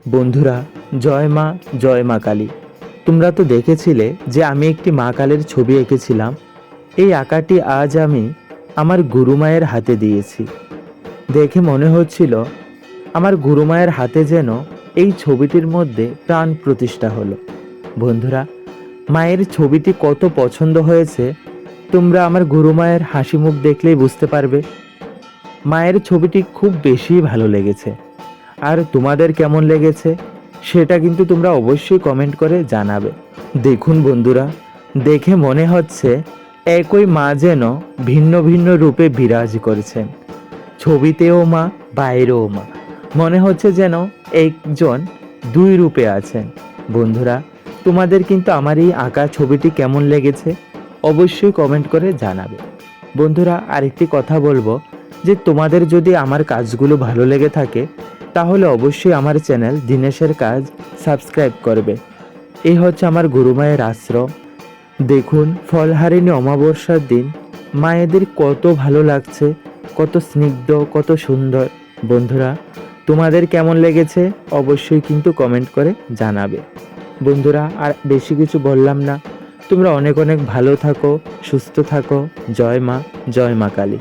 বন্ধুরা, জয় মা কালী। তোমরা তো দেখেছিলে যে আমি একটি মা কালীর ছবি এঁকেছিলাম। এই আঁকাটি আজ আমি আমার গুরুমায়ের হাতে দিয়েছি। দেখে মনে হচ্ছিল আমার গুরুমায়ের হাতে যেন এই ছবিটির মধ্যে প্রাণ প্রতিষ্ঠা হলো। বন্ধুরা, মায়ের ছবিটি কত পছন্দ হয়েছে তোমরা আমার গুরুমায়ের হাসি মুখ দেখলেই বুঝতে পারবে। মায়ের ছবিটি খুব বেশি ভালো লেগেছে। আর তোমাদের কেমন লেগেছে সেটা কিন্তু তোমরা অবশ্যই কমেন্ট করে জানাবে। দেখুন বন্ধুরা, দেখে মনে হচ্ছে একই মা যেন ভিন্ন ভিন্ন রূপে বিরাজ করেছেন। ছবিতেও মা, বাইরেও মা, মনে হচ্ছে যেন একজন দুই রূপে আছেন। বন্ধুরা, তোমাদের কিন্তু আমার এই আঁকা ছবিটি কেমন লেগেছে অবশ্যই কমেন্ট করে জানাবে। বন্ধুরা, আরেকটি কথা বলবো যে তোমাদের যদি আমার কাজগুলো ভালো লেগে থাকে তাহলে অবশ্যই আমার চ্যানেল দিনেশের কাজ সাবস্ক্রাইব করবে। এই হচ্ছে আমার গুরুমায়ের আশ্রম। দেখুন, ফলহারিণী অমাবস্যার দিন মায়েদের কত ভালো লাগছে, কত স্নিগ্ধ, কত সুন্দর। বন্ধুরা, তোমাদের কেমন লেগেছে অবশ্যই কিন্তু কমেন্ট করে জানাবে। বন্ধুরা, আর বেশি কিছু বললাম না। তোমরা অনেক অনেক ভালো থাকো, সুস্থ থাকো। জয় মা কালী।